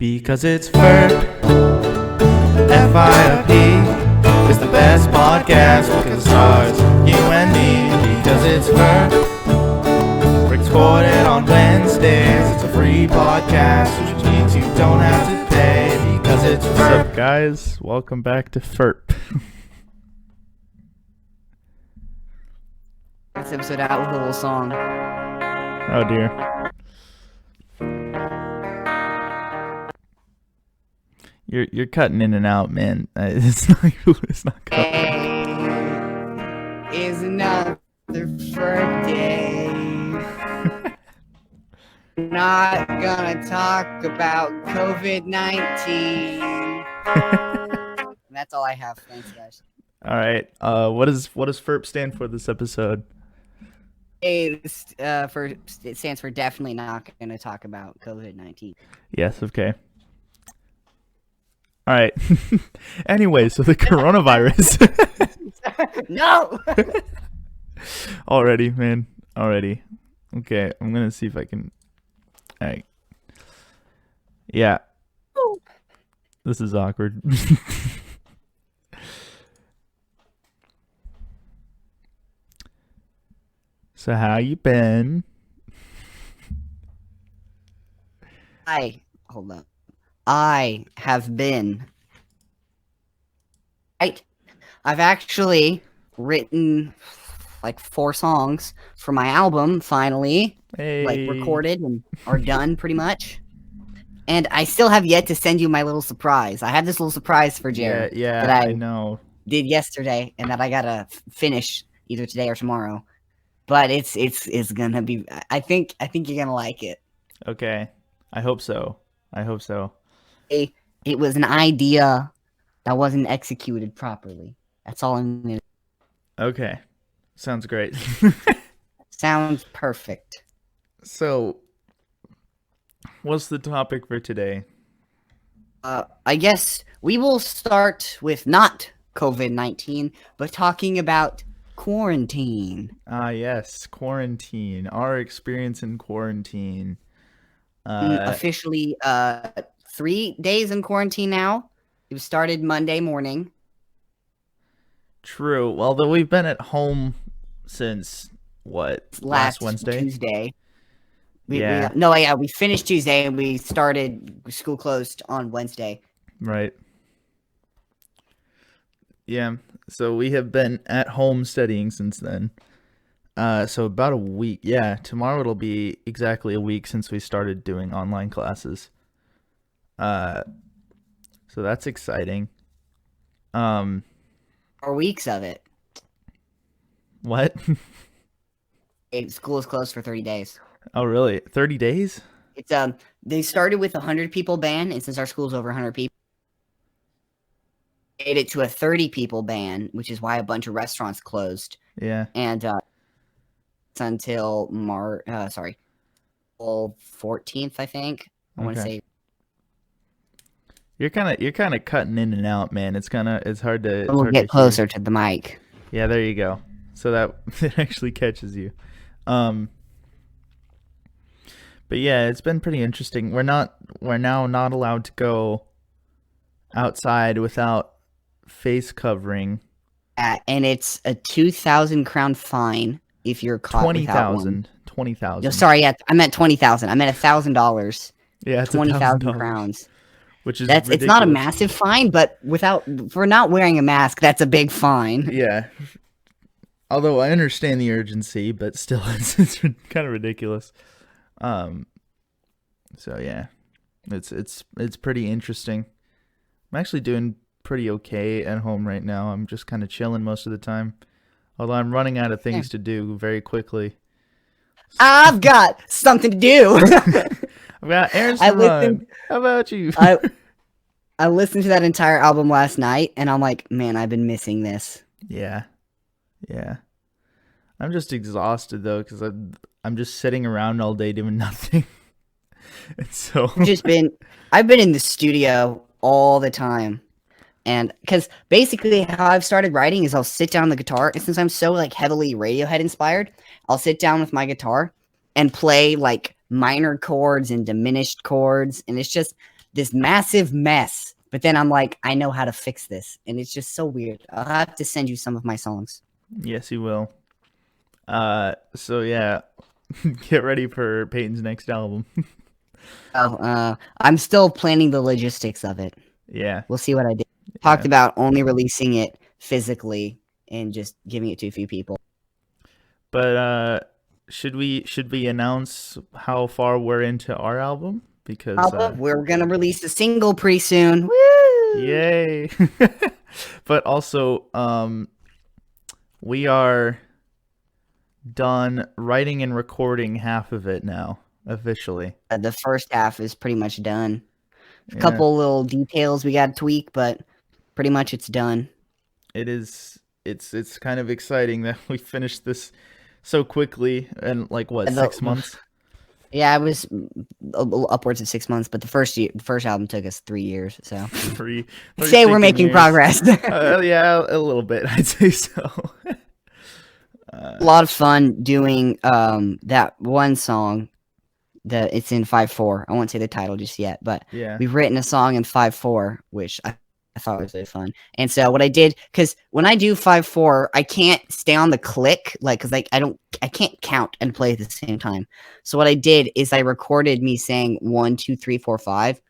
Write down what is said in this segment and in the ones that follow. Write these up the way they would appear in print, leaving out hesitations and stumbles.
Because it's FIRP, F.I.R.P. It's the best podcast because it stars you and me. Because it's FIRP, recorded on Wednesdays. It's a free podcast, which means you don't have to pay. Because it's FIRP. What's up, guys? Welcome back to FIRP. This episode out with a little song. Oh dear. You're cutting in and out, man. It's not coming. Is another FIRP day. Not gonna talk about COVID-19. That's all I have. Thanks, guys. All right. What does FIRP stand for this episode? It stands for definitely not gonna talk about COVID-19. Yes. Okay. All right. Anyway, so the coronavirus. No. Already, man. Already. Okay, I'm gonna see if I can. All right. Yeah. This is awkward. So how you been? Hold up. I have been. Right. I've actually written like 4 songs for my album finally. Hey. Like recorded and are done pretty much. And I still have yet to send you my little surprise. I have this little surprise for Jared. Yeah, that I know. Did yesterday and that I gotta finish either today or tomorrow. But it's gonna be. I think you're gonna like it. Okay, I hope so. It was an idea that wasn't executed properly. That's all I'm gonna. Okay, sounds great. Sounds perfect. So, what's the topic for today? I guess we will start with not COVID-19, but talking about quarantine. Yes, quarantine. Our experience in quarantine. Officially 3 days in quarantine now. It was started Monday morning. True. Although we've been at home since last Wednesday? Tuesday. We finished Tuesday and we started school closed on Wednesday. Right. Yeah. So we have been at home studying since then. So about a week. Yeah, tomorrow it'll be exactly a week since we started doing online classes. So that's exciting. 4 weeks of it. What? School is closed for 30 days. Oh, really? 30 days? It's they started with a 100 people ban, and since our school's over 100 people, made it to a 30 people ban, which is why a bunch of restaurants closed. Yeah. And it's until April 14th, I think. I want to say. You're kind of cutting in and out, man. It's hard to. We'll get closer to the mic. Yeah, there you go. So that it actually catches you. But yeah, it's been pretty interesting. We're now not allowed to go outside without face covering. And it's a 2,000 crown fine if you're caught. 20,000. 20,000. No, sorry, yeah, I meant 20,000. I meant $1,000. Yeah, it's 20,000 crowns. Which is it's not a massive fine, but for not wearing a mask, that's a big fine. Yeah. Although I understand the urgency, but still, it's kind of ridiculous. So yeah, it's pretty interesting. I'm actually doing pretty okay at home right now. I'm just kind of chilling most of the time, although I'm running out of things to do very quickly. I've got something to do. I've got errands to run. How about you? I listened to that entire album last night, and I'm like, man, I've been missing this. Yeah. I'm just exhausted though, because I'm just sitting around all day doing nothing. And so I've been in the studio all the time, and because basically how I've started writing is I'll sit down on the guitar, and since I'm so like heavily Radiohead inspired, I'll sit down with my guitar and play like minor chords and diminished chords, and it's just this massive mess. But then I'm like, I know how to fix this, and it's just so weird. I'll have to send you some of my songs. Yes, you will. So yeah, get ready for Peyton's next album. Oh, I'm still planning the logistics of it. Yeah, We'll see what I did. Talked yeah. about only releasing it physically and just giving it to a few people. But should we announce how far we're into our album? Because We're gonna release a single pretty soon. Woo! yay! But also, we are done writing and recording half of it now officially. The first half is pretty much done. A Yeah, couple little details we got to tweak, but pretty much it's done. it is. It's kind of exciting that we finished this so quickly in like what, And 6 months? yeah, it was upwards of 6 months, but the first album took us 3 years. So Three. say we're freaking making years. progress. Yeah, a little bit. I'd say so. A lot of fun doing that one song. It's in 5/4. I won't say the title just yet, but Yeah. we've written a song in 5/4, which I thought was really fun. And so what I did, because when I do 5/4, I can't stay on the click, because like I can't count and play at the same time. So what I did is I recorded me saying 1, 2, 3, 4, 5,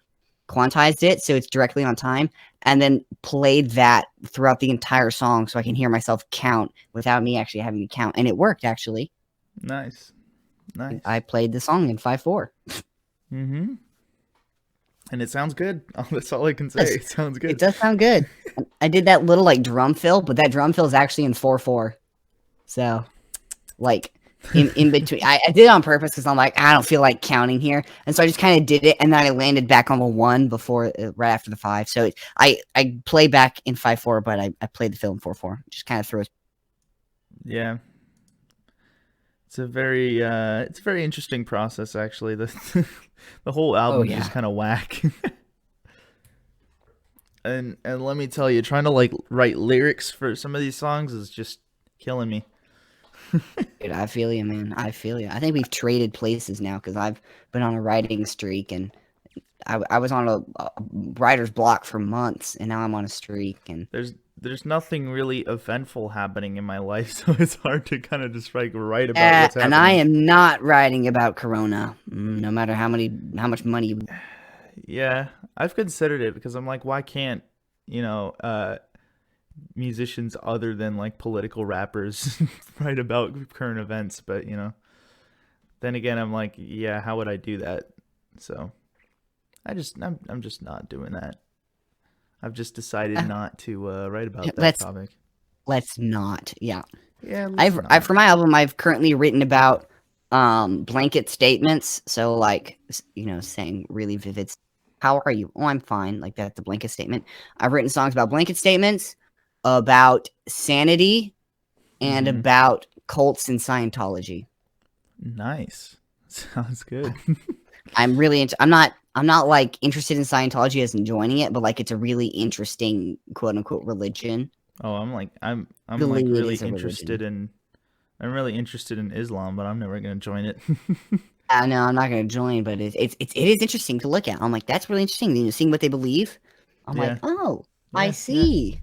quantized it so it's directly on time, and then played that throughout the entire song so I can hear myself count without me actually having to count. And it worked actually. Nice. Nice. I played the song in 5/4. Mm-hmm. And it sounds good. Oh, that's all I can say. It sounds good. It does sound good. I did that little like drum fill, but that drum fill is actually in 4/4. So, like in between, I did it on purpose because I'm like I don't feel like counting here, and so I just kind of did it, and then I landed back on the 1 before right after the 5. So I play back in 5/4, but I played the fill in 4/4. Just kind of throw. Yeah. It's a very interesting process actually. The whole album is just kind of whack. And let me tell you, trying to like write lyrics for some of these songs is just killing me. Dude, I feel you, man. I feel you. I think we've traded places now because I've been on a writing streak, and I was on a writer's block for months, and now I'm on a streak. And There's nothing really eventful happening in my life, so it's hard to kind of just like write about what's happening. And I am not writing about Corona, no matter how much money. Yeah, I've considered it because I'm like, why can't musicians other than like political rappers write about current events? But then again, I'm like, yeah, how would I do that? So I'm just not doing that. I've just decided not to write about that topic. Let's not. Yeah. Yeah. I've for my album, I've currently written about blanket statements. So like saying really vivid. How are you? Oh, I'm fine. Like that's the blanket statement. I've written songs about blanket statements, about sanity, and about cults and Scientology. Nice. Sounds good. I'm really I'm not like interested in Scientology as in joining it, but like it's a really interesting quote unquote religion. Oh, I'm like Believe it really is a interested religion. I'm really interested in Islam, but I'm never gonna join it. No, I'm not gonna join, but it is interesting to look at. I'm like, that's really interesting. Seeing what they believe. I'm Yeah. like, oh, Yeah, I see.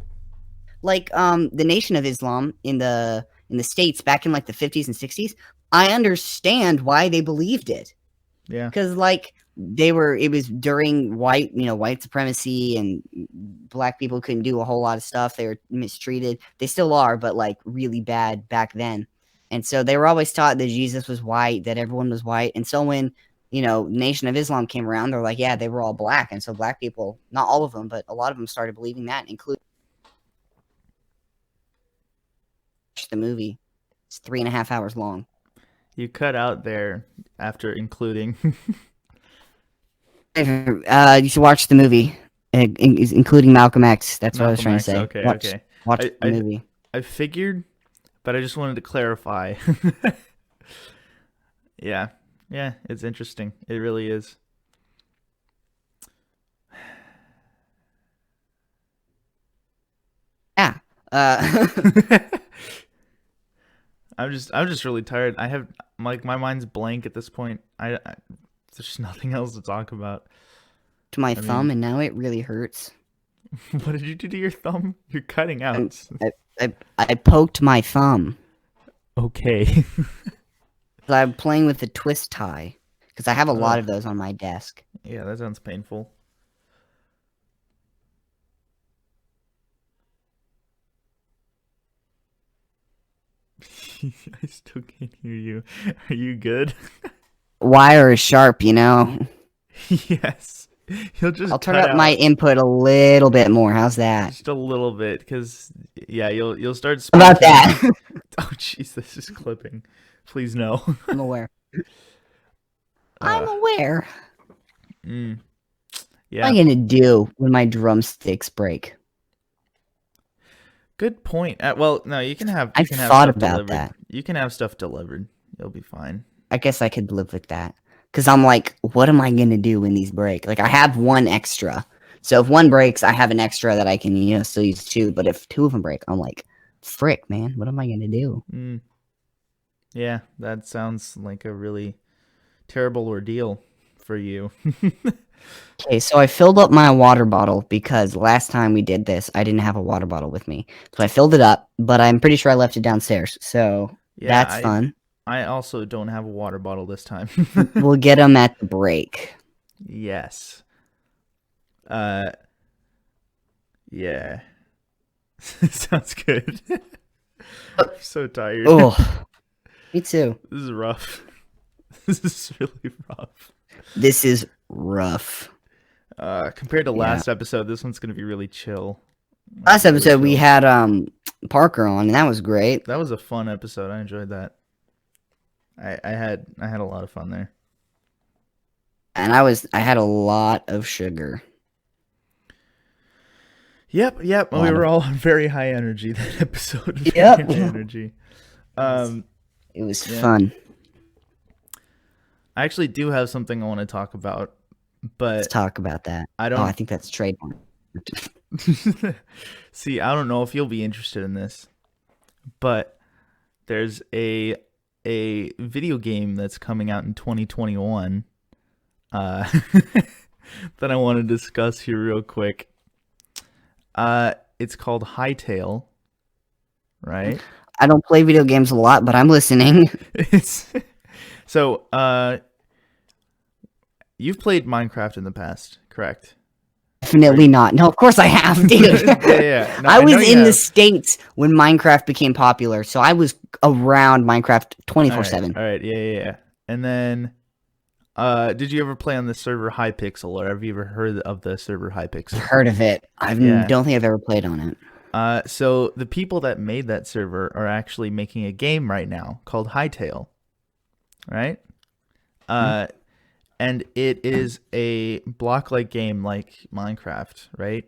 Like the Nation of Islam in the States back in like the 50s and 60s, I understand why they believed it. Yeah. Because like it was during white supremacy, and black people couldn't do a whole lot of stuff. They were mistreated. They still are, but like really bad back then. And so they were always taught that Jesus was white, that everyone was white. And so when Nation of Islam came around, they're like, yeah, they were all black. And so black people, not all of them, but a lot of them started believing that, including the movie. It's 3.5 hours long. You cut out there after including. You should watch the movie, including Malcolm X. That's what I was trying to say. Okay, okay. Watch the movie. I figured, but I just wanted to clarify. Yeah. Yeah, it's interesting. It really is. Yeah. I'm just really tired. I have like my mind's blank at this point. There's nothing else to talk about. to my I thumb, mean, and now it really hurts. what did you do to your thumb? You're cutting I'm, out. I poked my thumb. Okay. 'Cause I'm playing with a twist tie. Because I have a lot Ugh. of those on my desk. Yeah, that sounds painful. I still can't hear you. Are you good? Wire is sharp, you know? Yes. He'll I'll just turn cut up my out input a little bit more. How's that? just a little bit, because yeah, you'll start How about speaking. that? Oh, jeez, this is clipping. Please no. I'm aware. I'm Uh, aware. mm, What am yeah. I gonna do when my drumsticks break? Good point. Well, no, I've you can have thought stuff about delivered. that. You can have stuff delivered. You'll be fine. I guess I could live with that. Because I'm like, what am I gonna do when these break? Like, I have one extra. So if one breaks, I have an extra that I can, still use two. But if two of them break, I'm like, frick, man, what am I gonna do? Mm, yeah, that sounds like a really terrible ordeal for you. Okay, so I filled up my water bottle because last time we did this, I didn't have a water bottle with me. So I filled it up, but I'm pretty sure I left it downstairs. So Yeah, that's fun. I also don't have a water bottle this time. We'll get them at the break. Yes. Uh, yeah. Sounds good. I'm so tired. Oh, me too. This is rough. This is really rough. This is rough. Compared to Yeah. last episode, this one's gonna be really chill. Last Really episode we chill. had Parker on, and that was great. That was a fun episode. I enjoyed that. I had a lot of fun there. And I had a lot of sugar. Yep. A We lot were of all very high energy that episode. Very Yep. high energy. It was Yeah. fun. I actually do have something I want to talk about, Let's but talk about that. I Oh, I don't think that's trademark. see. I don't know if you'll be interested in this, but there's a video game that's coming out in 2021 uh, that I want to discuss here real quick. It's called Hightail, right? I don't play video games a lot, but I'm listening. It's so you've played Minecraft in the past, correct? Definitely not. No, of course I have, dude. Yeah. No, I I know was you in the have. States when Minecraft became popular, so I was around Minecraft All 24/7. right, yeah. And then, did you ever play on the server Hypixel, or have you ever heard of the server Hypixel? Heard of it. I Yeah. don't think I've ever played on it. So the people that made that server are actually making a game right now called Hightail, right? And it is a block-like game like Minecraft, right?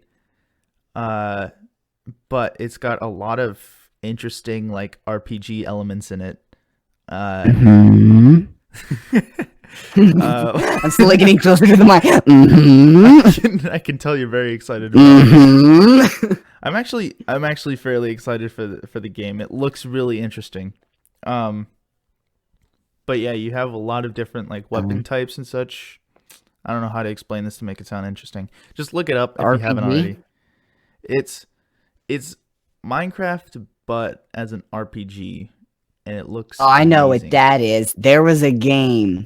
But it's got a lot of interesting like RPG elements in it. Mhm. I'm slowly getting closer to the mic. Mhm. I can tell you're very excited about it. Mhm. I'm actually fairly excited for the game. It looks really interesting. But yeah, you have a lot of different like weapon types and such. I don't know how to explain this to make it sound interesting. Just look it up if you haven't RPG? already. It's Minecraft but as an RPG, and it looks Oh, I know what amazing. that is. There was a game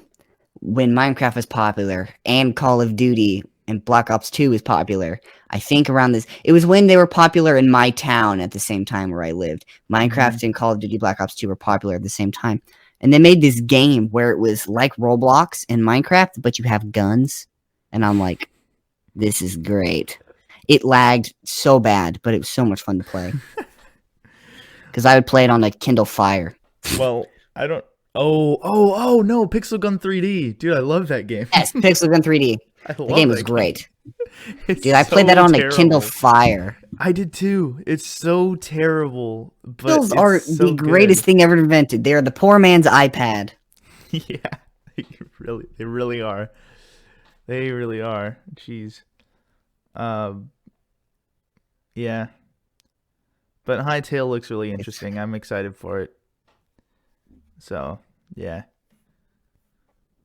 when Minecraft was popular and Call of Duty and Black Ops 2 was popular. I think around this, it was when they were popular in my town at the same time where I lived. Minecraft and Call of Duty Black Ops 2 were popular at the same time. And they made this game where it was like Roblox and Minecraft, but you have guns. And I'm like, this is great. It lagged so bad, but it was so much fun to play. Because I would play it on a Kindle Fire. Well, I don't. Oh no, Pixel Gun 3D, dude, I love that game. Yes, Pixel Gun 3D. I The love game was that great. It's Dude, I played that so on a Kindle terrible. Fire. I did too. It's so terrible, but Kindles it's are so the greatest good. thing ever invented. They are the poor man's iPad. Yeah, they really are. They really are. Jeez. Um, yeah. But Hightail looks really interesting. I'm excited for it. So, yeah.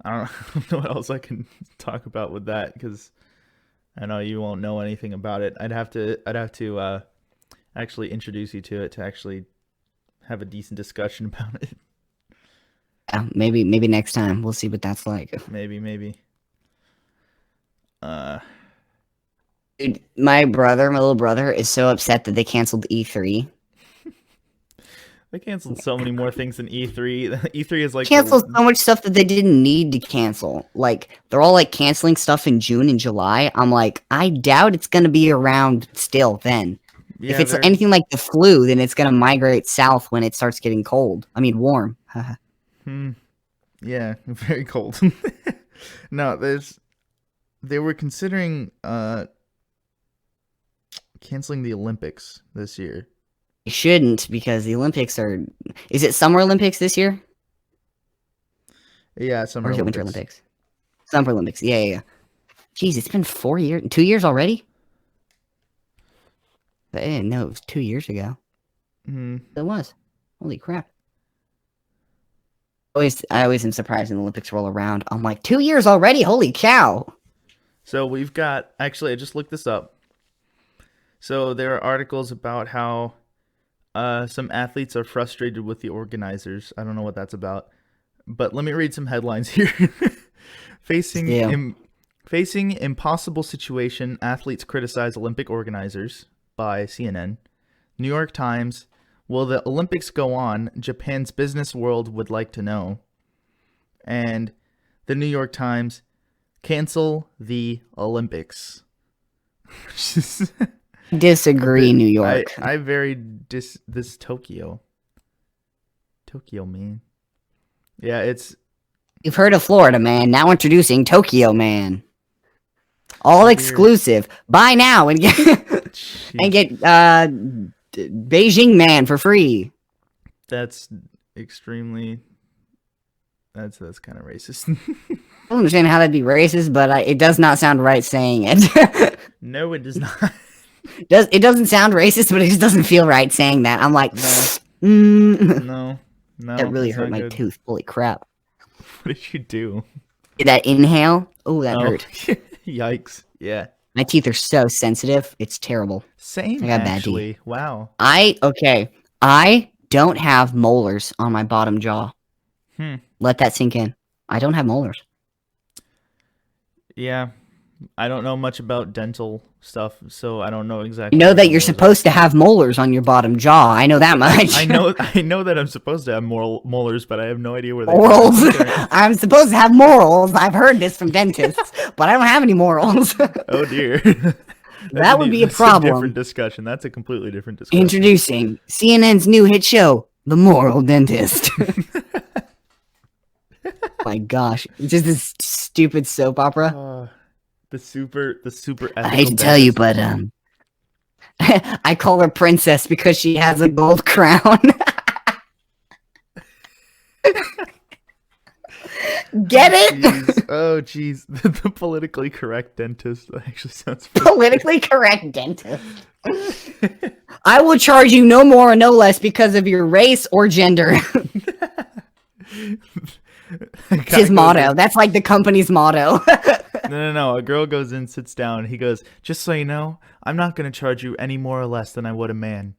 I don't, I don't know what else I can talk about with that because I know you won't know anything about it. I'd have to actually introduce you to it to actually have a decent discussion about it. Maybe next time we'll see what that's like. Maybe. Dude, my little brother, is so upset that they canceled E3. They canceled so many more things than E3. E3 is like Canceled so much stuff that they didn't need to cancel. Like they're all like canceling stuff in June and July. I'm like, I doubt it's gonna be around still then. If yeah, it's anything like the flu, then it's gonna migrate south when it starts getting cold. I mean, warm. yeah, very cold. No, they were considering canceling the Olympics this year. It shouldn't because the Olympics are. Is it Summer Olympics this year? Yeah, Summer Or is it Winter Olympics. Olympics? Summer Olympics. Yeah. Jeez, it's been 4 years, 2 years already. I didn't know it was 2 years ago. Hmm. It was. Holy crap! I always am surprised when the Olympics roll around. I'm like, 2 years already. Holy cow! So we've got, actually, I just looked this up. So there are articles about how some athletes are frustrated with the organizers. I don't know what that's about, but let me read some headlines here. Facing Yeah. facing impossible situation, athletes criticize Olympic organizers by CNN. New York Times, will the Olympics go on? Japan's business world would like to know. And the New York Times, cancel the Olympics. Disagree, New York. I very this Tokyo. Tokyo, man. Yeah, it's You've heard of Florida Man. Now introducing Tokyo Man. All weird. exclusive. Buy now and get Beijing Man for free. That's extremely. That's kind of racist. I don't understand how that'd be racist, but it does not sound right saying it. No, it does not. It doesn't sound racist, but it just doesn't feel right saying that. I'm like, No. that really it's hurt not my good. tooth. Holy crap! What did you do? That inhale. Oh, that hurt. Yikes! Yeah. My teeth are so sensitive. It's terrible. Same. I got bad Actually, wow. I don't have molars on my bottom jaw. Let that sink in. I don't have molars. Yeah. I don't know much about dental stuff, so I don't know exactly. You know where that the you're molars supposed to have molars on your bottom jaw. I know that much. I know that I'm supposed to have molars, but I have no idea where they Morals. are. I'm supposed to have morals. I've heard this from dentists, but I don't have any morals. Oh dear. That would be a That's problem. A different discussion. That's a completely different discussion. Introducing CNN's new hit show, The Moral Dentist. My gosh, it's just this stupid soap opera. The super I hate to tell you, but I call her princess because she has a gold crown. Get it? Jeez. Oh, jeez. The politically correct dentist. That actually sounds Politically correct dentist. I will charge you no more or no less because of your race or gender. It's his motto. That's like the company's motto. No. A girl goes in, sits down. He goes, just so you know, I'm not going to charge you any more or less than I would a man.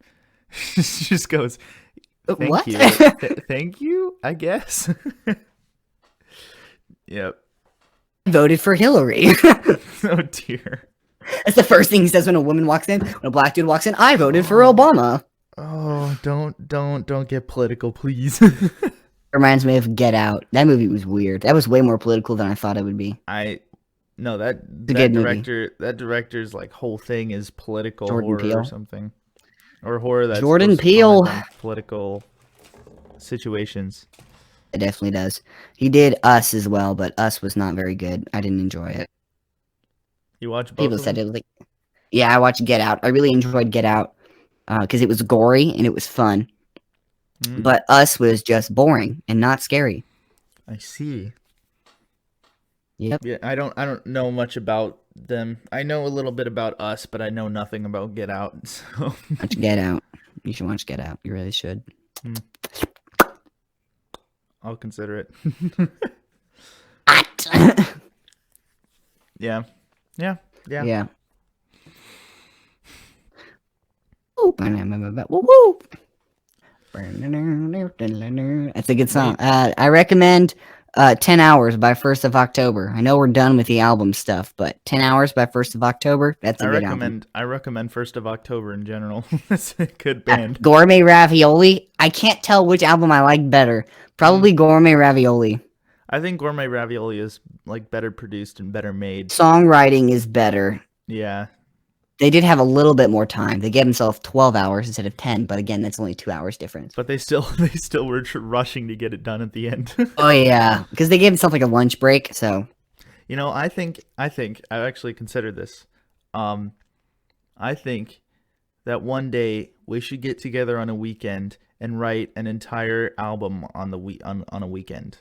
She just goes, thank What? you. Thank you, I guess. Yep. Voted for Hillary. Oh, dear. That's the first thing he says when a woman walks in. When a black dude walks in, I voted for Obama. Oh, don't get political, please. Reminds me of Get Out. That movie was weird. That was way more political than I thought it would be. No, that good director's like whole thing is political Jordan horror Peele? or something, or horror that's Jordan supposed to Peele. comment on political situations. It definitely does. He did Us as well, but Us was not very good. I didn't enjoy it. You watch both People of said them? it was like, yeah, I watched Get Out. I really enjoyed Get Out because it was gory and it was fun. But Us was just boring and not scary. I see. Yep. Yeah, I don't know much about them. I know a little bit about Us, but I know nothing about Get Out. So Watch Get Out. You should watch Get Out. You really should. I'll consider it. Yeah. Yeah. Yeah. Woo, woo. That's a good song. I recommend 10 Hours by 1st of October. I know we're done with the album stuff, but 10 Hours by 1st of October, that's a good album. I recommend 1st of October in general. That's a good band. Gourmet Ravioli. I can't tell which album I like better. Probably Gourmet Ravioli. I think Gourmet Ravioli is like better produced and better made. Songwriting is better. Yeah. They did have a little bit more time. They gave themselves 12 hours instead of 10, but again, that's only 2 hours difference. But they still were rushing to get it done at the end. Oh yeah, because they gave themselves like a lunch break. So, you know, I think I've actually considered this. I think that one day we should get together on a weekend and write an entire album on on a weekend.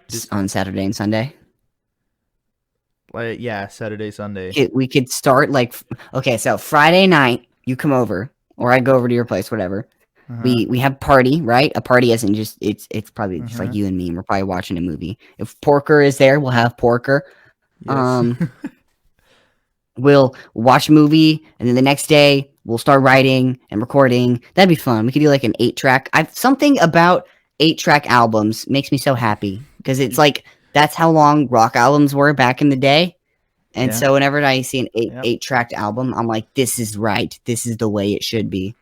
just on Saturday and Sunday. Like, yeah, Saturday, Sunday. We could start like, okay, so Friday night you come over, or I go over to your place, whatever. We have party, right? A party isn't just it's probably just like you and me, and we're probably watching a movie. If Porker is there, we'll have Porker. Yes. We'll watch a movie, and then the next day we'll start writing and recording. That'd be fun. We could do like an 8-track. Something about 8-track albums makes me so happy because it's like that's how long rock albums were back in the day. And so whenever I see an 8-track album, I'm like, this is right. This is the way it should be.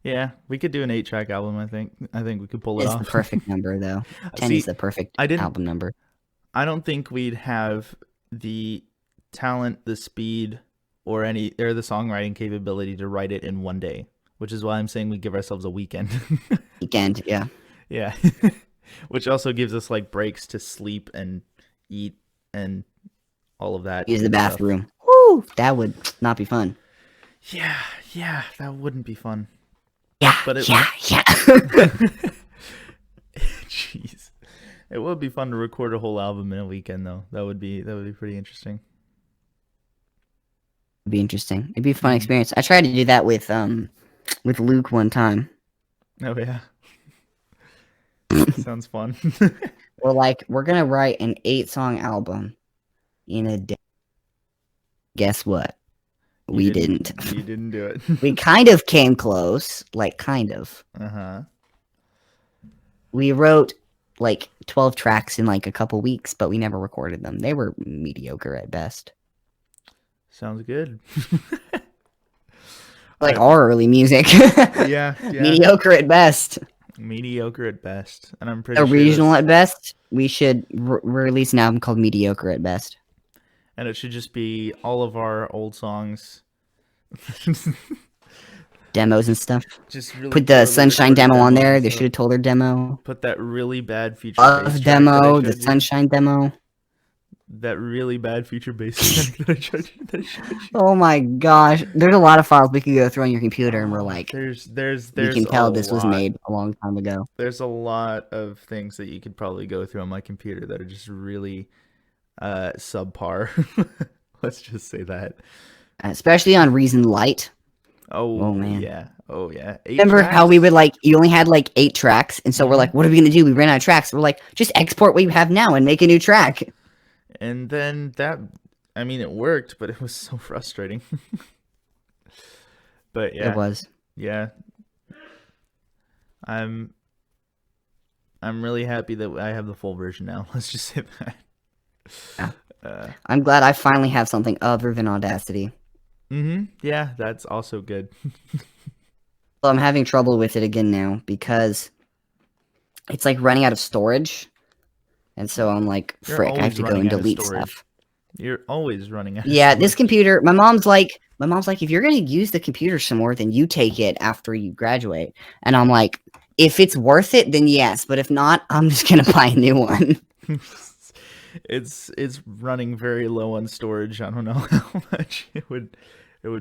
Yeah, we could do an 8-track album. I think we could pull it off. It's the perfect number, though. 10 is the perfect album number. I don't think we'd have the talent, the speed, or the songwriting capability to write it in one day, which is why I'm saying we give ourselves a weekend. Weekend, yeah. Yeah. Which also gives us like breaks to sleep and eat and all of that. Use the bathroom. Woo! That would not be fun. Yeah, that wouldn't be fun. Yeah, but yeah. Jeez. It would be fun to record a whole album in a weekend, though. That would be pretty interesting. It'd be interesting. It'd be a fun experience. I tried to do that with Luke one time. Oh yeah. Sounds fun. We're gonna write an 8-song album in a day. Guess what? We didn't. You didn't do it. We kind of came close. Kind of. We wrote 12 tracks in a couple weeks, but we never recorded them. They were mediocre at best. Sounds good. Our early music. Yeah. Mediocre at best. Mediocre at best. And I'm pretty Original at best. We should release an album called Mediocre at Best. And it should just be all of our old songs. Demos and stuff. Just really put the Sunshine demo on there. They should have told their demo. Put that really bad feature bass demo, the Sunshine demo. That really bad feature bass that I showed you. Oh my gosh. There's a lot of files we could go through on your computer, and we're like, there's you can tell this was made a long time ago. There's a lot of things that you could probably go through on my computer that are just really subpar. Let's just say that. Especially on Reason Light. Oh man. Yeah. Oh yeah. 8 Remember tracks? How we would you only had 8 tracks, and so we're like, what are we gonna do? We ran out of tracks. We're like, just export what you have now and make a new track. And then it worked, but it was so frustrating. But yeah. It was. Yeah. I'm really happy that I have the full version now. Let's just say that. Yeah. I'm glad I finally have something other than Audacity. Yeah, that's also good. Well, I'm having trouble with it again now because it's running out of storage. And so I'm like, frick, I have to go and delete stuff. You're always running out of storage. This computer, my mom's like, if you're going to use the computer some more, then you take it after you graduate. And I'm like, if it's worth it, then yes. But if not, I'm just going to buy a new one. It's running very low on storage. I don't know how much it would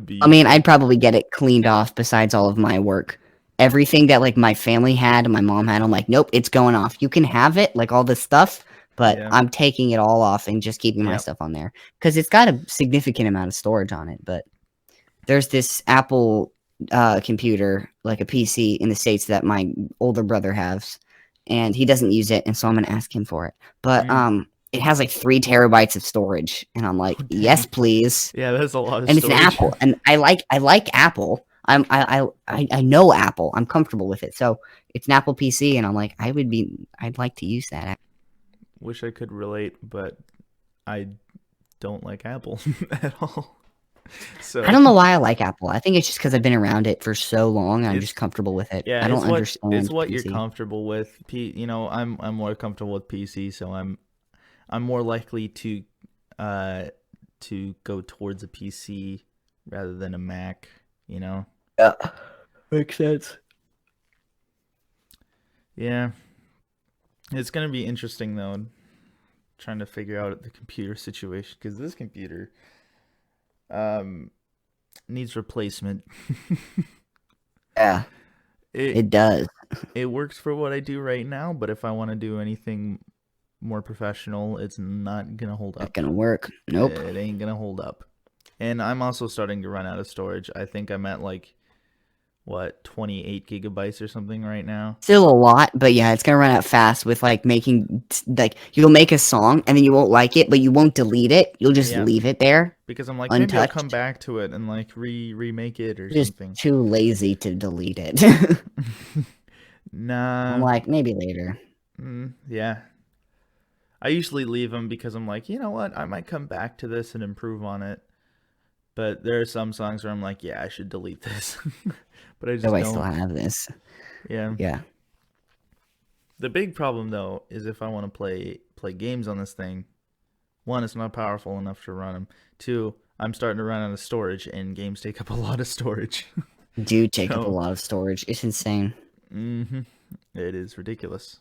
be. I mean, I'd probably get it cleaned off besides all of my work. Everything that my family had and my mom had, I'm like, nope, it's going off. You can have it, all this stuff, but I'm taking it all off and just keeping my stuff on there because it's got a significant amount of storage on it. But there's this Apple computer, a PC in the States that my older brother has, and he doesn't use it, and so I'm gonna ask him for it. But it has like 3 terabytes of storage, and I'm like, Oh, yes, dang. please. Yeah, that's a lot of And it's an storage. Apple, and I like Apple. I know Apple. I'm comfortable with it. So it's an Apple PC, and I'm like, I'd like to use that. Wish I could relate, but I don't like Apple at all. So I don't know why I like Apple. I think it's just because I've been around it for so long, and I'm just it's comfortable with it. yeah, I don't it's understand what you're PC. comfortable with. I'm more comfortable with PC, so I'm more likely uh to go towards a PC rather than a Mac, you know. Yeah, makes sense. Yeah. It's going to be interesting though trying to figure out the computer situation cuz this computer um needs replacement. Yeah, it it does. it works for what I do right now, but if I want to do anything more professional, it's not gonna hold Not up. gonna work. Nope. It ain't gonna hold up. And I'm also starting to run out of storage. I think I'm at like what 28 gigabytes or something right now. Still a lot, but yeah, it's gonna run out fast with like you'll make a song and then you won't like it, but you won't delete it. You'll just Yeah, leave it there because I'm like maybe I'll come untouched. back to it and like remake it or Just something. too lazy to delete it. I'm Nah. like, maybe later. Yeah. I usually leave them because I'm like, you know what? I might come back to this and improve on it. But there are some songs where I'm like, yeah, I should delete this. But I Do just I still don't. have this? Yeah. Yeah. The big problem though is if I want to play games on this thing, one, it's not powerful enough to run them. Two, I'm starting to run out of storage, and games take up a lot of storage. Do take up a So, lot of storage. It's insane. it is ridiculous.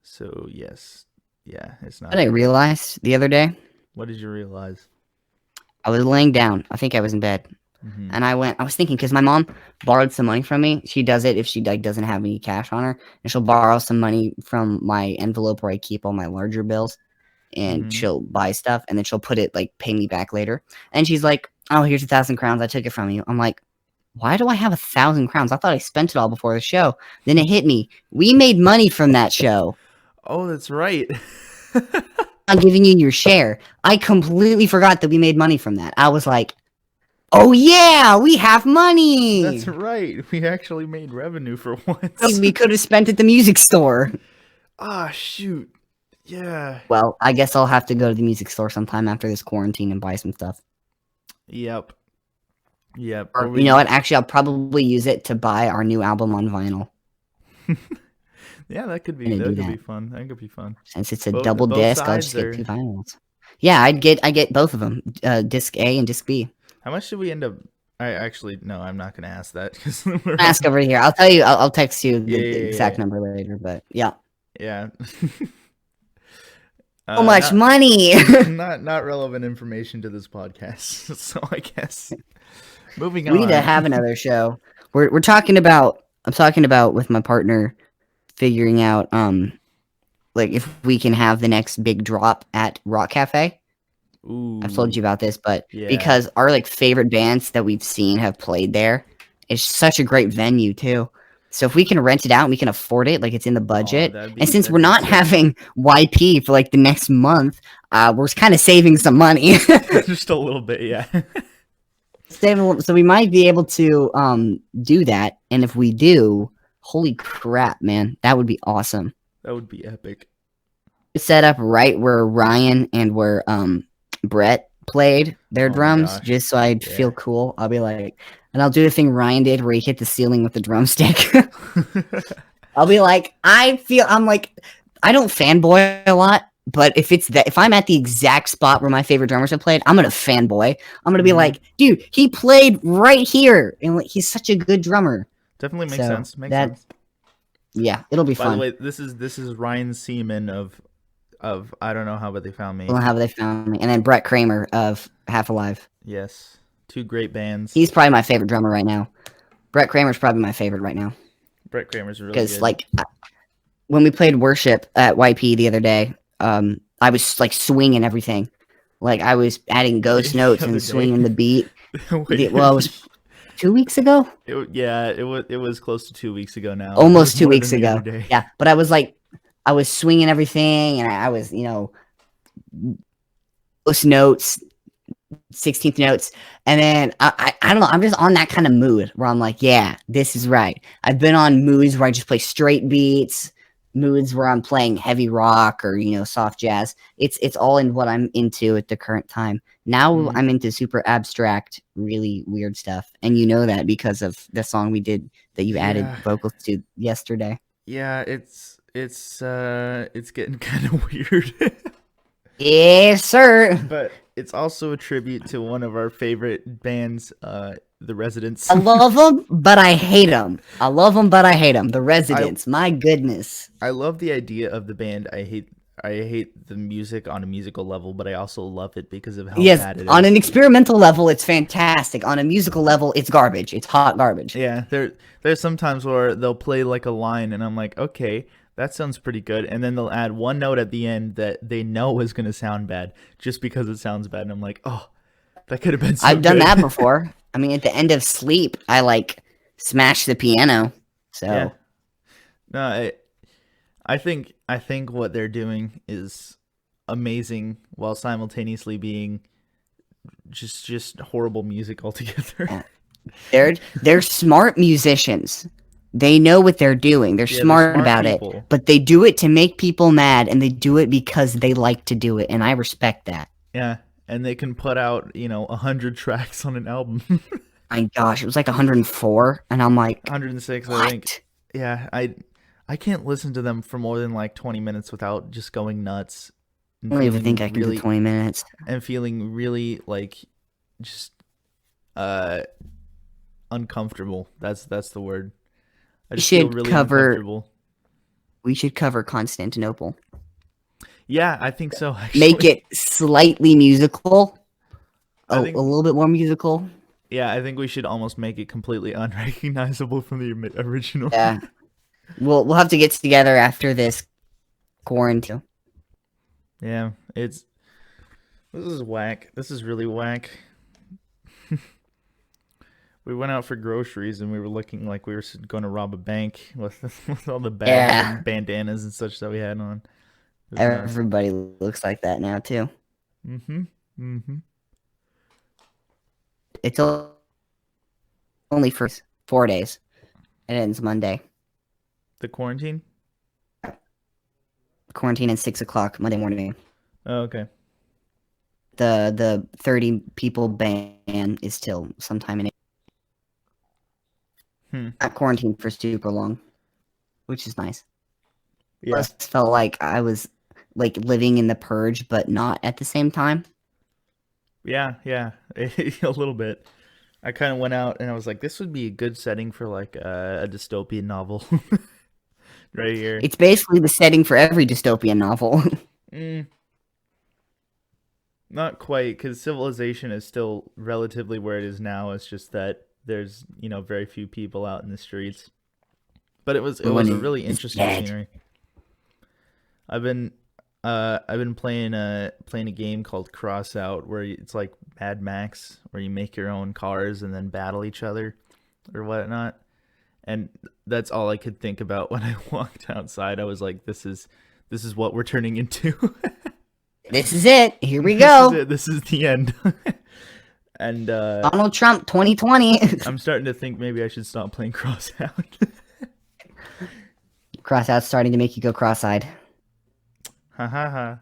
So yes, yeah, it's not What I good. realized the other day, What did you realize? I was laying down. I think I was in bed. Mm-hmm. And I was thinking, because my mom borrowed some money from me. She does it if she like doesn't have any cash on her, and she'll borrow some money from my envelope where I keep all my larger bills, and Mm-hmm. she'll buy stuff, and then she'll put it like pay me back later. And she's like, "Oh, here's 1,000 crowns. I took it from you." I'm like, "Why do I have 1,000 crowns? I thought I spent it all before the show." Then it hit me. We made money from that show. Oh, that's right. I'm giving you your share. I completely forgot that we made money from that. I was like, oh yeah, we have money. That's right. We actually made revenue for once. We could have spent at the music store. Ah, shoot. Yeah. Well, I guess I'll have to go to the music store sometime after this quarantine and buy some stuff. Yep. Yep. Or you know what? Actually, I'll probably use it to buy our new album on vinyl. Yeah, that could be fun. That could be fun. Since it's a Both double both disc, I'll just sides get are. 2 vinyls. Yeah, I get both of them, disc A and disc B. How much did we end up? I actually no, I'm not gonna ask that because we're Ask over here. I'll tell you. I'll text you the yeah, exact number later. But yeah, yeah. so much Not, money. not relevant information to this podcast. So I guess moving We on. need to have another show. We're talking about. I'm talking about with my partner figuring out like if we can have the next big drop at Rock Cafe. Ooh, I've told you about this, but yeah. because our like favorite bands that we've seen have played there, it's such a great venue too. So if we can rent it out and we can afford it, like it's in the budget, and since we're not having YP for like the next month, we're kind of saving some money. Just a little bit, yeah. So we might be able to do that, and if we do, holy crap, man, that would be awesome. That would be epic. Set up right where Ryan and where Brett played their drums, just so I'd feel cool. I'll be like, and I'll do the thing Ryan did where he hit the ceiling with the drumstick. I'll be like, I'm like, I don't fanboy a lot, but if I'm at the exact spot where my favorite drummers have played, I'm gonna fanboy. I'm gonna be like, dude, he played right here, and like, he's such a good drummer. Definitely makes sense. Makes sense. Yeah, it'll be fun. By the way, this is Ryan Seaman of I don't know how, but they found me. I don't know how they found me, and then Brett Kramer of Half Alive. Yes, 2 great bands. He's probably my favorite drummer right now. Brett Kramer's probably my favorite right now. Brett Kramer's really good. Because like when we played Worship at YP the other day, I was like swinging everything. Like I was adding ghost notes and swinging the beat. Well, it was 2 weeks ago. It was close to 2 weeks ago now. Almost 2 weeks ago. Yeah, but I was swinging everything, and I was Close notes, 16th notes, and then I don't know. I'm just on that kind of mood where I'm like, yeah, this is right. I've been on moods where I just play straight beats, moods where I'm playing heavy rock or soft jazz. It's all in what I'm into at the current time. Now I'm into super abstract, really weird stuff, and you know that because of the song we did that you added Yeah, vocals to yesterday. yeah, it's getting kind of weird. Yes, sir. But it's also a tribute to one of our favorite bands, The Residents. I love them, but I hate them. I love them, but I hate them. The I Residents, my goodness. I love the idea of the band. I hate the music on a musical level, but I also love it because of how Yes, bad it on is. an experimental level, it's fantastic. On a musical level, it's garbage. It's hot garbage. Yeah, there's some times where they'll play like a line, and I'm like, okay, that sounds pretty good, and then they'll add one note at the end that they know is gonna sound bad just because it sounds bad, and I'm like, oh, that could have been so I've done good. that before. I mean, at the end of Sleep, I smash the piano. Yeah, So no, I think what they're doing is amazing while simultaneously being just horrible music altogether. yeah. they're smart musicians. They know what they're doing. They're Yeah, they're smart smart about it, people. but they do it to make people mad, and they do it because they like to do it, and I respect that. Yeah, and they can put out 100 tracks on an album. My gosh, it was like 104, and I'm like, 106, I think. what? Yeah, I can't listen to them for more than like 20 minutes without just going nuts I and don't even think feeling I can do really 20 minutes. like just uh uncomfortable. That's the word. I We just feel should really cover uncomfortable. we should cover Constantinople. Yeah, I think so Make actually. it slightly musical, a I think little bit more musical. yeah, I think we should almost make it completely unrecognizable from the original. Yeah. We'll have to get together after this quarantine. Yeah, this is whack. This is really whack. We went out for groceries and we were looking like we were going to rob a bank with with all the bags Yeah. and bandanas and such that we had on. It was nuts. Everybody looks like that now too. Mhm. Mhm. It's only for 4 days. It ends Monday. The quarantine? Quarantine at 6 o'clock Monday morning. Oh, okay. The 30 people ban is till sometime in April. Hmm. Not quarantined for super long, which is nice. Yeah. Almost felt like I was living in the purge, but not at the same time. Yeah, yeah. A little bit. I kind of went out and I was like, this would be a good setting for like a dystopian novel right here. It's basically the setting for every dystopian novel. Mm, not quite, because civilization is still relatively where it is now. It's just that there's very few people out in the streets. But it was a Everyone really is interesting dead. scenery. I've been playing a game called Crossout where it's like Mad Max where you make your own cars and then battle each other or whatnot. And that's all I could think about when I walked outside. I was like, this is what we're turning into. This is it. Here we This is go. it. This is the end. And Donald Trump 2020. I'm starting to think maybe I should stop playing Crossout. Crossout's starting to make you go cross-eyed. Ha ha ha.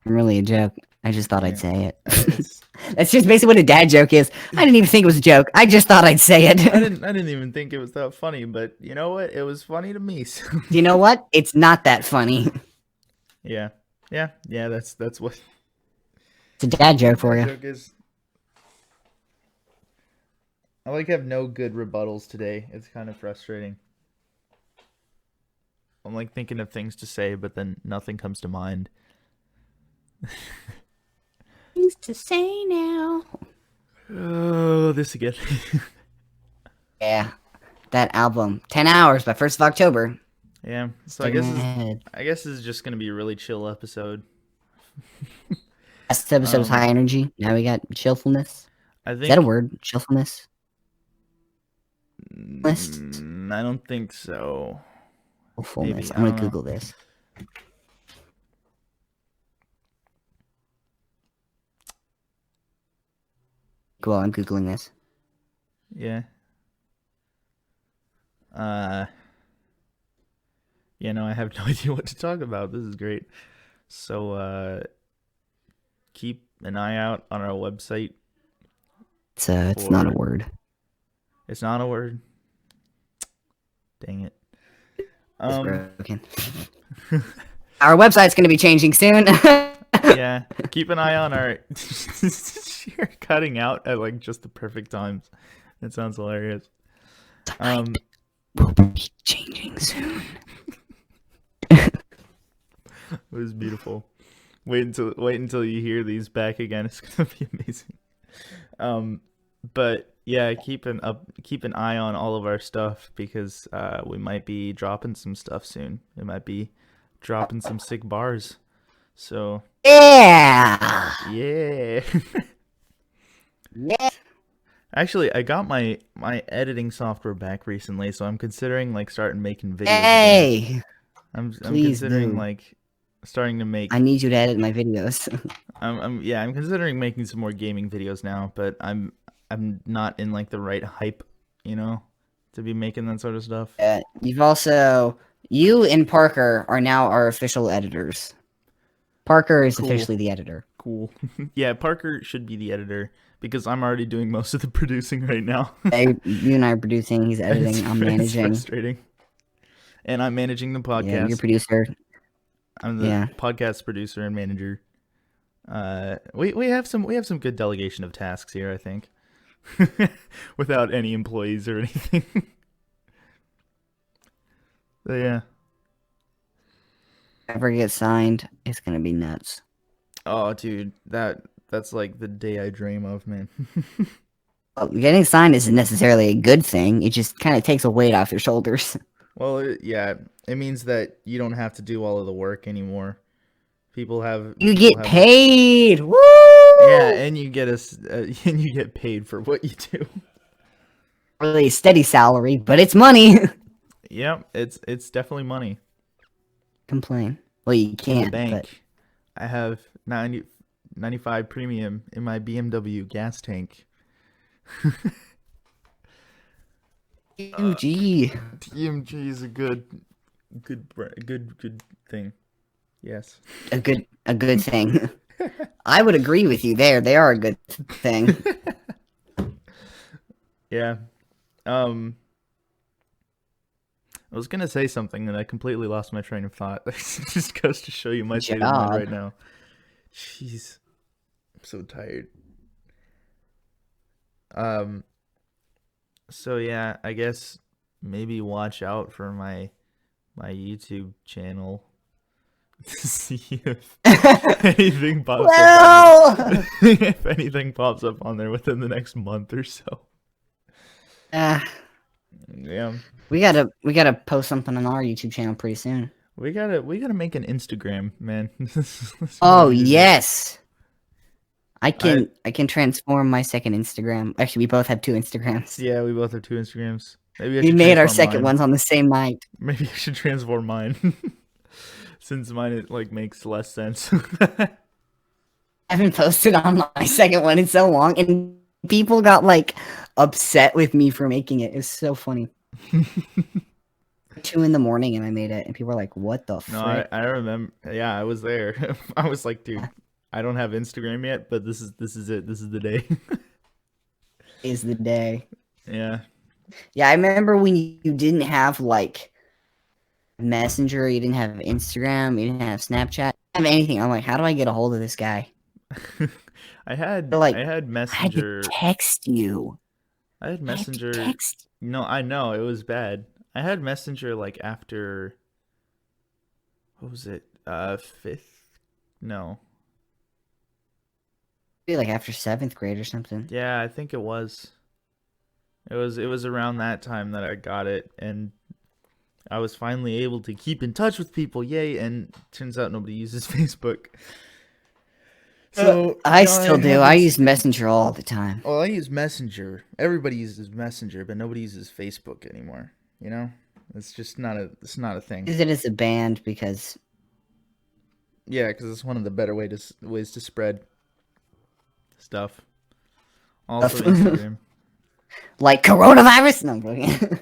Really a joke. I just thought I'd Yeah. say it. It's That's just basically what a dad joke is. I didn't even think it was a joke. I just thought I'd say it. I didn't even think it was that funny, but you know what? It was funny to me. So. You know what? It's not that funny. Yeah. Yeah, that's what It's a dad joke for that you. joke is. I have no good rebuttals today. It's kind of frustrating. I'm thinking of things to say, but then nothing comes to mind. Things to say now. Oh, this again. Yeah, that album, 10 Hours by 1st of October. Yeah. So Stuck in my head. I guess this is just gonna be a really chill episode. Last episode was high energy. Now we got chillfulness. I Is that a think word? Chillfulness? List? I don't think so. Chillfulness. Maybe I I'm gonna don't know. Google this. Cool. I'm googling this. Yeah. Yeah, no, I have no idea what to talk about. This is great. So, keep an eye out on our website It's not a for. word. It's not a word. Dang it. It's broken. Our website's going to be changing soon. Yeah, keep an eye on our. You're cutting out at like just the perfect times. That sounds hilarious. Will be changing soon. It was beautiful. Wait until you hear these back again. It's gonna be amazing. But yeah, keep an eye on all of our stuff because we might be dropping some stuff soon. It might be dropping some sick bars. So Yeah. yeah. Yeah. Actually, I got my editing software back recently, so I'm considering like starting making videos again. Hey. I'm Please considering do. like starting to make. I need you to edit my videos. I'm considering making some more gaming videos now, but I'm not in like the right hype, to be making that sort of stuff. You and Parker are now our official editors. Parker is Cool. officially the editor. Cool. Yeah, Parker should be the editor because I'm already doing most of the producing right now. You and I are producing, he's editing, I'm managing. It's frustrating. And I'm managing the podcast. Yeah, you're producer. I'm the podcast producer and manager. We have some good delegation of tasks here, I think. Without any employees or anything. But yeah. If ever get signed, it's gonna be nuts. Oh, dude, that's like the day I dream of, man. Well, getting signed isn't necessarily a good thing. It just kind of takes a weight off your shoulders. Well, it means that you don't have to do all of the work anymore. You get paid. Woo! Yeah, and you get paid for what you do. Really steady salary, but it's money. Yep, it's definitely money. Complain. Well, you can't. In the bank, but... I have 95 premium in my BMW gas tank. TMG. TMG is a good thing. Yes. A good thing. I would agree with you there. They are a good thing. Yeah. I was gonna say something and I completely lost my train of thought. It just goes to show you my state of mind right now. Jeez. I'm so tired. So yeah, I guess maybe watch out for my YouTube channel to see if anything pops up on there. If anything pops up on there within the next month or so. Yeah. We gotta post something on our YouTube channel pretty soon. We gotta make an Instagram, man. Oh yes. I can transform my second Instagram. Actually, we both have 2 Instagrams. Yeah, we both have 2 Instagrams. Maybe we made our second ones on the same night. Maybe I should transform mine. Since mine it makes less sense. I haven't posted on my second one in so long, and people got upset with me for making it. It's so funny. 2 in the morning and I made it, and people were like, "What the frick?" No, I remember. Yeah, I was there. I was like, dude, I don't have Instagram yet, but this is it. This is the day. Is the day. Yeah. Yeah, I remember when you didn't have Messenger, you didn't have Instagram, you didn't have Snapchat, you didn't have anything. I'm like, how do I get a hold of this guy? I had Messenger. I had to text you. I had Messenger. No, I know it was bad. I had Messenger after. What was it? 5th? No. Maybe after 7th grade or something. Yeah, I think it was. It was around that time that I got it, and I was finally able to keep in touch with people. Yay! And turns out nobody uses Facebook. So I still do. I use Messenger all the time. Well, I use Messenger. Everybody uses Messenger, but nobody uses Facebook anymore. It's just not a thing. Use it as a band because. Yeah, because it's one of the better ways to spread stuff Also Instagram. Like coronavirus? No, I'm joking.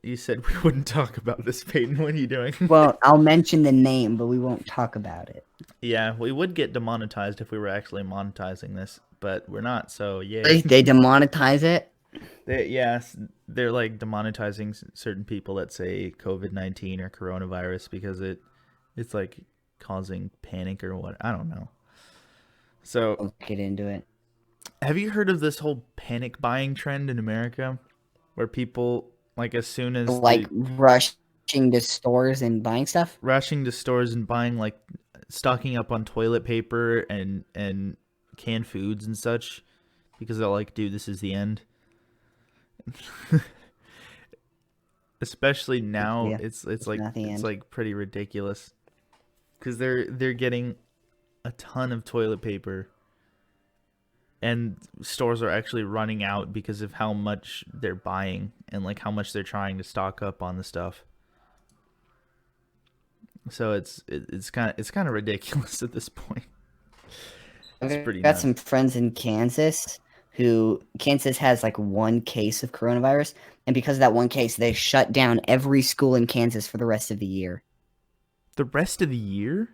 You said we wouldn't talk about this, Peyton. What are you doing? Well, I'll mention the name, but we won't talk about it. Yeah, we would get demonetized if we were actually monetizing this, but we're not. So yay. They demonetize it. They're like demonetizing certain people that say COVID-19 or coronavirus because it's like causing panic or what. I don't know. So We'll get into it. have you heard of this whole panic buying trend in America, where people like as soon as Like rushing to stores and buying stuff. rushing to stores and buying like stocking up on toilet paper and canned foods and such because they're like, dude, this is the end. Especially now, Yeah, it's not the it's end. like pretty ridiculous because they're getting a ton of toilet paper, and stores are actually running out because of how much they're buying and like how much they're trying to stock up on the stuff. So it's kind of ridiculous at this point. It's pretty Got nuts. some friends in Kansas who Kansas has like one case of coronavirus, and because of that one case, they shut down every school in Kansas for the rest of the year. The rest of the year?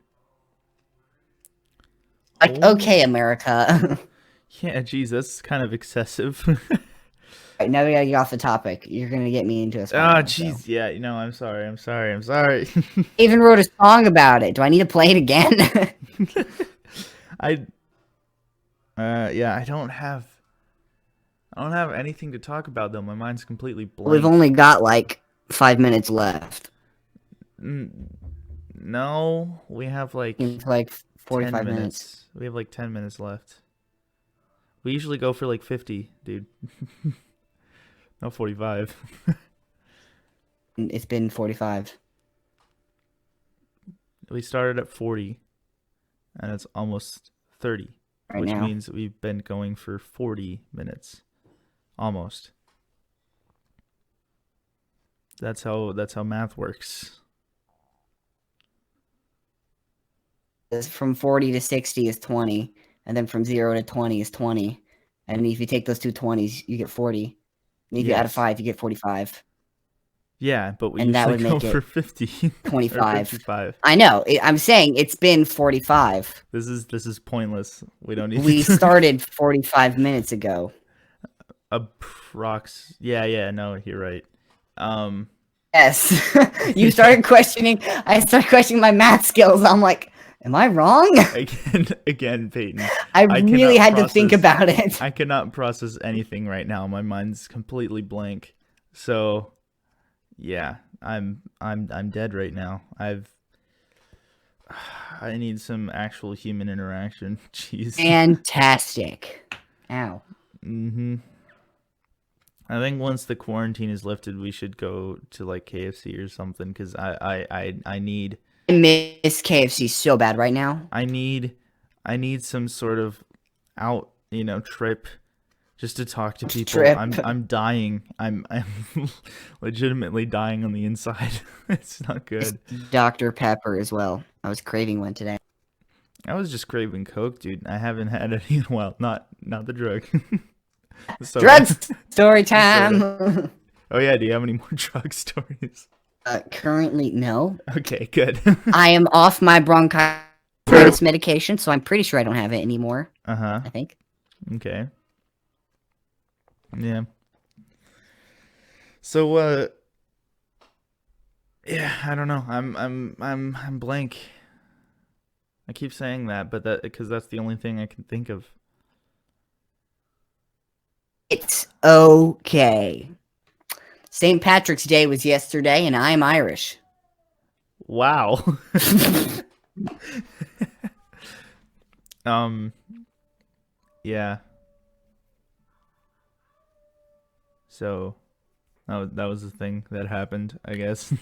Like, Holy- okay, America. Yeah, geez, that's kind of excessive. Right, now we gotta get off the topic. You're gonna get me into a Ah, spiral, jeez, so. yeah, I'm sorry. I even wrote a song about it. Do I need to play it again? I yeah, I don't have anything to talk about though. My mind's completely blank. We've only got like 5 minutes left. No, we have like It's like 10 45 minutes. We have like 10 minutes left. We usually go for like 50, dude. No, 45. It's been 45. We started at 40 and it's almost 30, Right which now. means we've been going for 40 minutes. Almost. That's how math works. From 40 to 60 is 20, and then from 0 to 20 is 20. And if you take those two 20s, you get 40. And if you add a Yes. 5, you get 45. Yeah, but we And that usually would go make for it 50 or 25. 55. I know. I'm saying it's been 45. This is pointless. We don't need We to started 45 minutes ago. Yeah, no, you're right. Yes. You started questioning. I started questioning my math skills. I'm like, am I wrong? Again, Peyton. I really had to think about it. I cannot process anything right now. My mind's completely blank. So, yeah, I'm dead right now. I need some actual human interaction. Jeez. Fantastic. Ow. I think once the quarantine is lifted, we should go to like KFC or something because I need I miss KFC so bad right now. I need some sort of out, trip just to talk to people. Trip. I'm dying. I'm legitimately dying on the inside. It's not good. Dr. Pepper as well. I was craving one today. I was just craving Coke, dude. I haven't had any in a while. Not the drug. So, Drug story time. oh yeah, do you have any more drug stories? Currently, no. Okay, good. I am off my bronchitis medication, so I'm pretty sure I don't have it anymore. Uh-huh. I think. Okay. Yeah. So yeah, I don't know. I'm blank. I keep saying that, but because that's the only thing I can think of. It's okay. St. Patrick's Day was yesterday, and I'm Irish. Wow. Yeah. So, that was the thing that happened, I guess.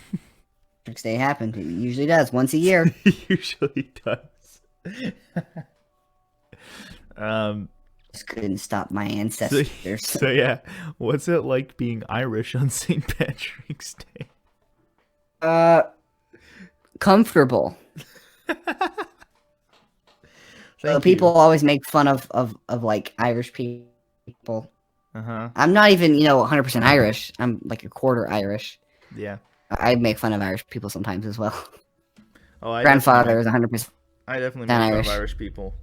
Patrick's Day happened. It usually does, once a year. Usually does. Just couldn't stop my ancestors. So yeah, what's it like being Irish on St. Patrick's Day? Comfortable. Thank People you. always make fun of like Irish people people. Uh-huh. I'm not even, 100% Irish. I'm like a quarter Irish. Yeah. I make fun of Irish people sometimes as well. Oh, Grandfather is 100% I definitely make fun of Irish. Irish people.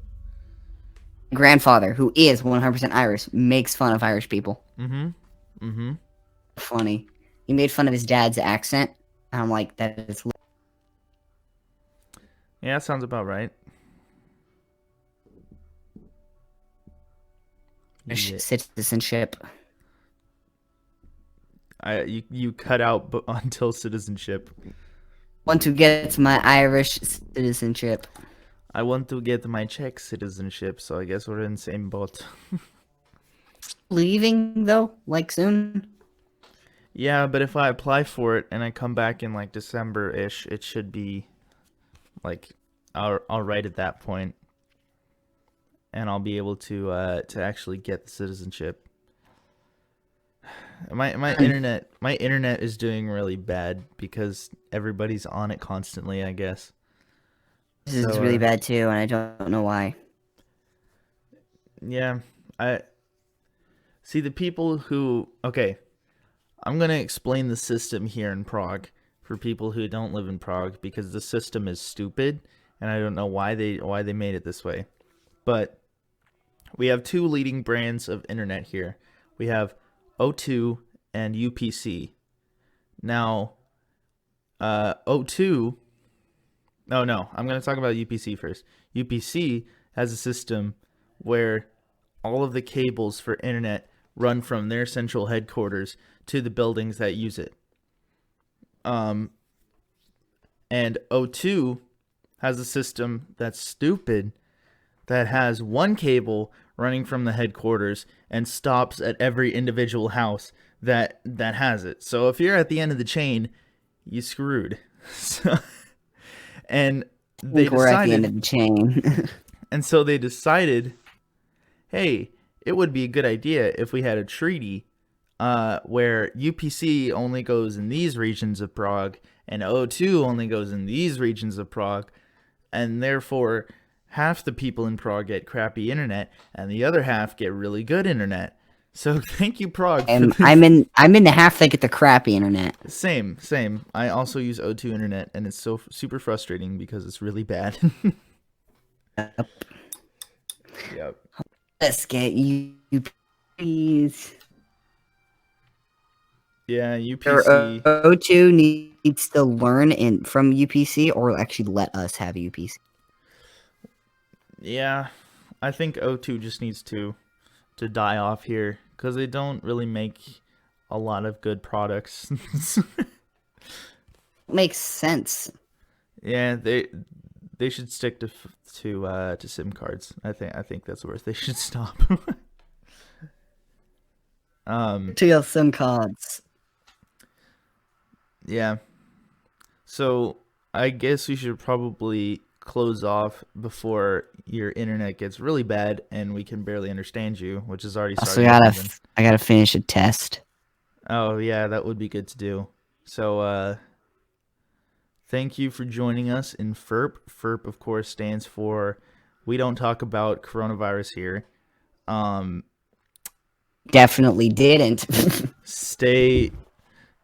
Grandfather, who is 100% Irish, makes fun of Irish people. Mm-hmm. Mm-hmm. Funny. He made fun of his dad's accent. And I'm like, that is Yeah, that sounds about right. Irish Yeah. citizenship. You cut out until citizenship. Want to get my Irish citizenship. I want to get my Czech citizenship, so I guess we're in the same boat. Leaving, though? Like, soon? Yeah, but if I apply for it and I come back in like December-ish, it should be like all right at that point, and I'll be able to actually get the citizenship. My internet is doing really bad because everybody's on it constantly, I guess. This is So really bad, too, and I don't know why. yeah, I see the people who okay, I'm going to explain the system here in Prague for people who don't live in Prague because the system is stupid and I don't know why they made it this way. But we have two leading brands of internet here. We have O2 and UPC. Now, O2. No, I'm going to talk about UPC first. UPC has a system where all of the cables for internet run from their central headquarters to the buildings that use it. And O2 has a system that's stupid that has one cable running from the headquarters and stops at every individual house that has it. So if you're at the end of the chain, you screwed. So, and I they think we're at the end decided, of the chain. and so they decided, hey, it would be a good idea if we had a treaty where UPC only goes in these regions of Prague and O2 only goes in these regions of Prague, and therefore half the people in Prague get crappy internet and the other half get really good internet. So thank you, Prague, for this. I'm in the half that get the crappy internet. Same. I also use O2 internet, and it's so super frustrating because it's really bad. Yep. Let's get you, please. Yeah, UPC. O2 needs to learn from UPC or actually let us have UPC. Yeah, I think O2 just needs to die off here because they don't really make a lot of good products. Makes sense. Yeah, they should stick to SIM cards. I think that's where they should stop. To your SIM cards. Yeah. So I guess we should probably close off before your internet gets really bad and we can barely understand you, which is already Also, starting. I gotta finish a test. Oh yeah, that would be good to do. So thank you for joining us in FIRP. FIRP, of course, stands for We Don't Talk About Coronavirus Here. Definitely didn't. Stay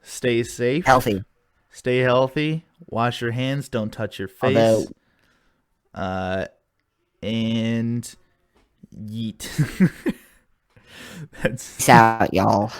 safe. Healthy. Stay healthy. Wash your hands. Don't touch your face. Although, and yeet. peace out, y'all.